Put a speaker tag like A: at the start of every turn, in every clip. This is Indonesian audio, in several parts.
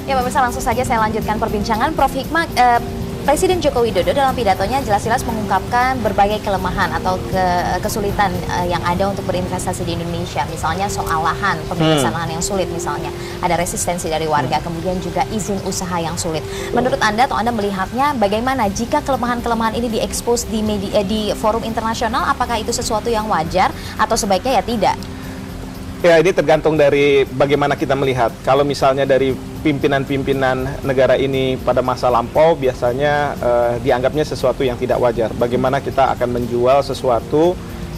A: Ya pemirsa, langsung saja saya lanjutkan perbincangan. Prof. Hikmah, Presiden Joko Widodo dalam pidatonya jelas-jelas mengungkapkan berbagai kelemahan atau kesulitan yang ada untuk berinvestasi di Indonesia. Misalnya soal lahan, pembebasan lahan yang sulit misalnya. Ada resistensi dari warga, kemudian juga izin usaha yang sulit. Menurut Anda atau Anda melihatnya bagaimana jika kelemahan-kelemahan ini diekspos di media, di forum internasional, apakah itu sesuatu yang wajar atau sebaiknya ya tidak?
B: Ya, ini tergantung dari bagaimana kita melihat. Kalau misalnya dari pimpinan-pimpinan negara ini pada masa lampau biasanya dianggapnya sesuatu yang tidak wajar. Bagaimana kita akan menjual sesuatu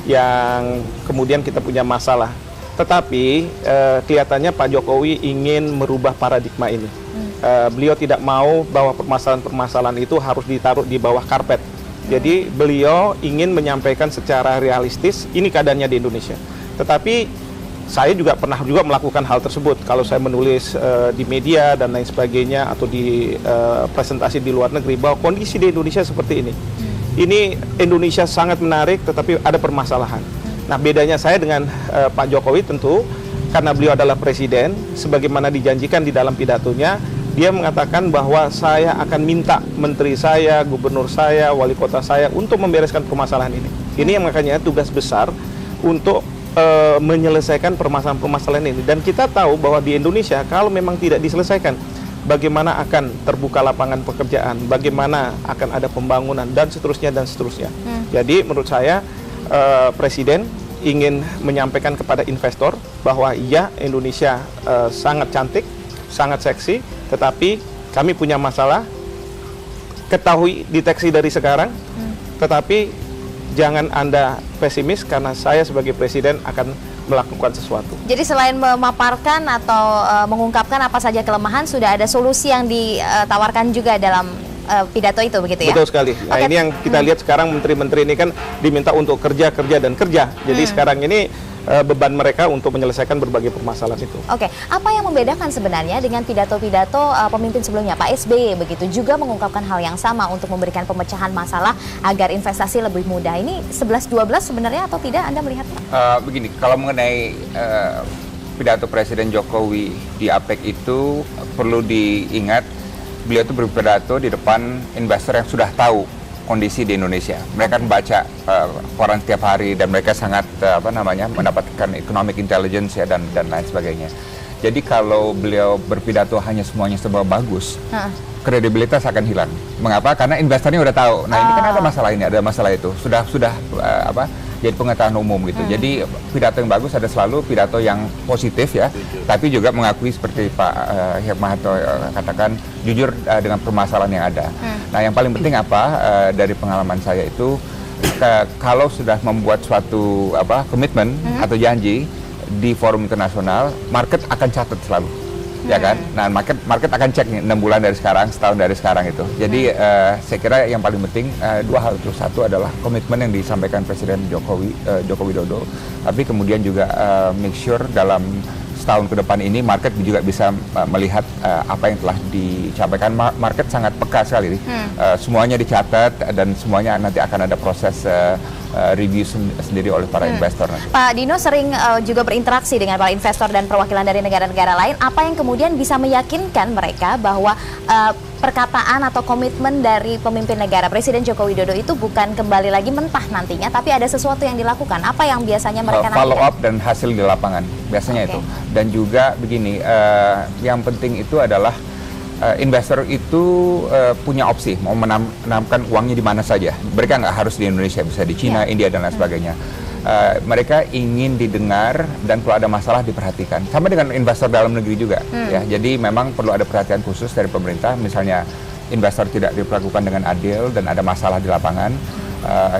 B: yang kemudian kita punya masalah. Tetapi kelihatannya Pak Jokowi ingin merubah paradigma ini. Beliau tidak mau bahwa permasalahan-permasalahan itu harus ditaruh di bawah karpet. Jadi beliau ingin menyampaikan secara realistis ini keadaannya di Indonesia. Tetapi saya juga pernah melakukan hal tersebut. Kalau saya menulis di media dan lain sebagainya atau di presentasi di luar negeri bahwa kondisi di Indonesia seperti ini. Ini Indonesia sangat menarik tetapi ada permasalahan. Nah, bedanya saya dengan Pak Jokowi tentu karena beliau adalah presiden, sebagaimana dijanjikan di dalam pidatonya, dia mengatakan bahwa saya akan minta menteri saya, gubernur saya, wali kota saya untuk membereskan permasalahan ini. Ini yang makanya tugas besar untuk menyelesaikan permasalahan-permasalahan ini. Dan kita tahu bahwa di Indonesia kalau memang tidak diselesaikan, bagaimana akan terbuka lapangan pekerjaan, bagaimana akan ada pembangunan dan seterusnya dan seterusnya. Jadi menurut saya Presiden ingin menyampaikan kepada investor bahwa ya, Indonesia sangat cantik, sangat seksi, tetapi kami punya masalah, ketahui deteksi dari sekarang, tetapi jangan Anda pesimis karena saya sebagai presiden akan melakukan sesuatu.
A: Jadi selain memaparkan atau mengungkapkan apa saja kelemahan, sudah ada solusi yang ditawarkan juga dalam pidato itu, begitu ya?
B: Betul sekali. Nah, ini yang kita lihat sekarang menteri-menteri ini kan diminta untuk kerja, kerja, dan kerja. Jadi sekarang ini beban mereka untuk menyelesaikan berbagai permasalahan itu.
A: Oke, apa yang membedakan sebenarnya dengan pidato-pidato pemimpin sebelumnya, Pak SBY begitu juga mengungkapkan hal yang sama untuk memberikan pemecahan masalah agar investasi lebih mudah. Ini 11-12 sebenarnya atau tidak, Anda melihat?
C: Begini, kalau mengenai pidato Presiden Jokowi di APEC itu perlu diingat, beliau itu berpidato di depan investor yang sudah tahu kondisi di Indonesia. Mereka membaca koran setiap hari dan mereka sangat mendapatkan economic intelligence ya dan lain sebagainya. Jadi kalau beliau berpidato hanya semuanya serba bagus, kredibilitas akan hilang. Mengapa? Karena investornya udah tahu. Nah, ini kan ada masalah ini, ada masalah itu. Sudah jadi pengetahuan umum gitu. Jadi pidato yang bagus ada selalu pidato yang positif ya, tapi juga mengakui seperti Pak Hikmah katakan jujur dengan permasalahan yang ada. Nah, yang paling penting dari pengalaman saya itu kalau sudah membuat suatu komitmen atau janji di forum internasional, market akan catat selalu. Ya kan? Nah, market akan cek nih 6 bulan dari sekarang, setahun dari sekarang itu. Jadi saya kira yang paling penting dua hal itu. Satu adalah komitmen yang disampaikan Presiden Joko Widodo, tapi kemudian juga make sure dalam setahun ke depan ini market juga bisa melihat apa yang telah dicapai. Market sangat peka sekali. Semuanya dicatat dan semuanya nanti akan ada proses review sendiri oleh para investor.
A: Pak Dino sering juga berinteraksi dengan para investor dan perwakilan dari negara-negara lain. Apa yang kemudian bisa meyakinkan mereka bahwa perkataan atau komitmen dari pemimpin negara Presiden Joko Widodo itu bukan kembali lagi mentah nantinya, tapi ada sesuatu yang dilakukan? Apa yang biasanya mereka
C: follow up dan hasil di lapangan biasanya itu. Dan juga begini, yang penting itu adalah investor itu punya opsi mau menanamkan uangnya di mana saja. Mereka nggak harus di Indonesia, bisa di Cina, India dan lain sebagainya. Mereka ingin didengar dan kalau ada masalah diperhatikan. Sama dengan investor dalam negeri juga. Ya, jadi memang perlu ada perhatian khusus dari pemerintah. Misalnya investor tidak diperlakukan dengan adil dan ada masalah di lapangan.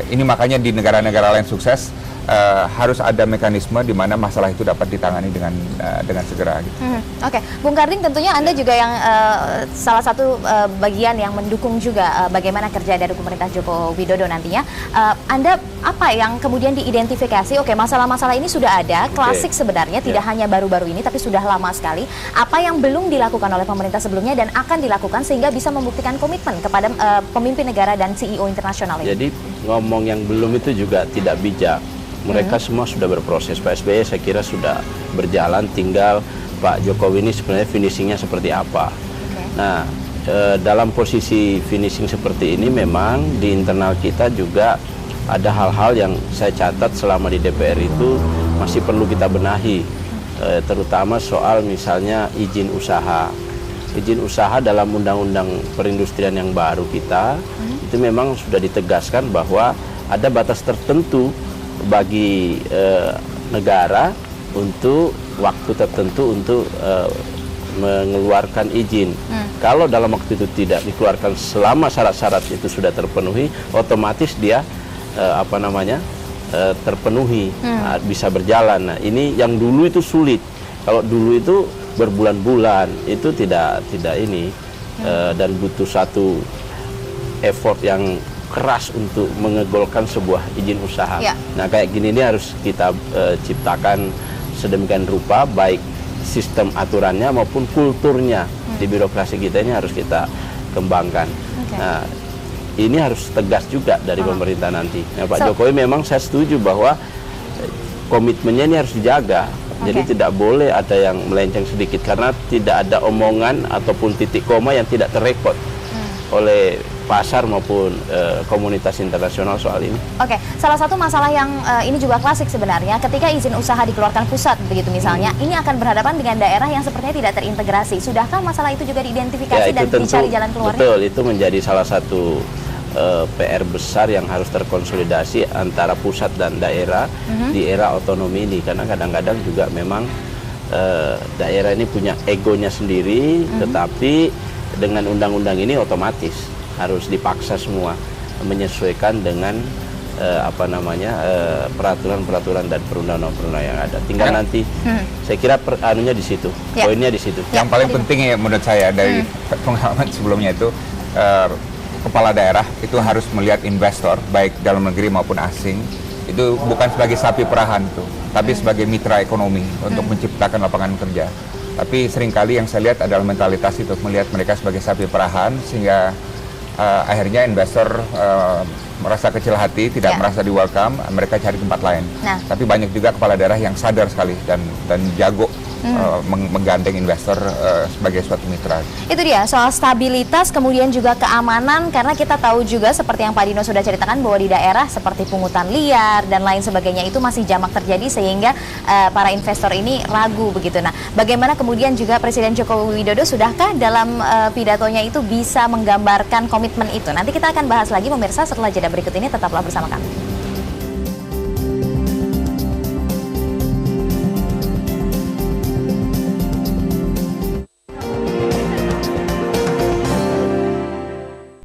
C: Ini makanya di negara-negara lain sukses. Harus ada mekanisme di mana masalah itu dapat ditangani dengan segera. Gitu.
A: Oke, Bung Karding, tentunya Anda juga yang salah satu bagian yang mendukung juga bagaimana kerja dari pemerintah Joko Widodo nantinya. Anda apa yang kemudian diidentifikasi? Oke, masalah-masalah ini sudah ada, klasik sebenarnya, tidak hanya baru-baru ini, tapi sudah lama sekali. Apa yang belum dilakukan oleh pemerintah sebelumnya dan akan dilakukan sehingga bisa membuktikan komitmen kepada pemimpin negara dan CEO internasional ini?
D: Jadi ngomong yang belum itu juga tidak bijak. Mereka semua sudah berproses. Pak SBY saya kira sudah berjalan, tinggal Pak Jokowi ini sebenarnya finishingnya seperti apa. Nah, dalam posisi finishing seperti ini memang di internal kita juga ada hal-hal yang saya catat selama di DPR itu masih perlu kita benahi, terutama soal misalnya izin usaha. Izin usaha dalam undang-undang perindustrian yang baru kita itu memang sudah ditegaskan bahwa ada batas tertentu bagi negara untuk waktu tertentu untuk mengeluarkan izin. Kalau dalam waktu itu tidak dikeluarkan selama syarat-syarat itu sudah terpenuhi, otomatis dia terpenuhi, bisa berjalan. Nah, ini yang dulu itu sulit. Kalau dulu itu berbulan-bulan itu tidak ini dan butuh satu effort yang keras untuk mengegolkan sebuah izin usaha.
A: Ya.
D: Nah, kayak gini ini harus kita ciptakan sedemikian rupa, baik sistem aturannya maupun kulturnya di birokrasi kita ini harus kita kembangkan. Nah, ini harus tegas juga dari pemerintah nanti. Nah, Pak Jokowi memang saya setuju bahwa komitmennya ini harus dijaga. Jadi tidak boleh ada yang melenceng sedikit karena tidak ada omongan ataupun titik koma yang tidak terrekod oleh pasar maupun komunitas internasional soal ini. Oke,
A: salah satu masalah yang ini juga klasik sebenarnya, ketika izin usaha dikeluarkan pusat begitu misalnya, ini akan berhadapan dengan daerah yang sepertinya tidak terintegrasi. Sudahkah masalah itu juga diidentifikasi dan dicari jalan keluarnya?
D: Betul, itu menjadi salah satu PR besar yang harus terkonsolidasi antara pusat dan daerah di era otonomi ini, karena kadang-kadang juga memang daerah ini punya egonya sendiri, tetapi dengan undang-undang ini otomatis harus dipaksa semua menyesuaikan dengan peraturan-peraturan dan perundang-undangan yang ada. Tinggal nanti saya kira anunya di situ, poinnya di situ.
C: Yang paling penting ya menurut saya dari pengalaman sebelumnya itu kepala daerah itu harus melihat investor baik dalam negeri maupun asing itu bukan sebagai sapi perahan tuh, tapi sebagai mitra ekonomi untuk menciptakan lapangan kerja. Tapi seringkali yang saya lihat adalah mentalitas itu, melihat mereka sebagai sapi perahan sehingga akhirnya investor merasa kecil hati, tidak merasa di welcome, mereka cari tempat lain. Tapi banyak juga kepala daerah yang sadar sekali dan jago menggandeng investor sebagai suatu mitra.
A: Itu dia soal stabilitas, kemudian juga keamanan, karena kita tahu juga seperti yang Pak Dino sudah ceritakan bahwa di daerah seperti pungutan liar dan lain sebagainya itu masih jamak terjadi sehingga para investor ini ragu begitu. Nah, bagaimana kemudian juga Presiden Joko Widodo sudahkah dalam pidatonya itu bisa menggambarkan komitmen itu? Nanti kita akan bahas lagi pemirsa setelah jeda berikut ini, tetaplah bersama kami.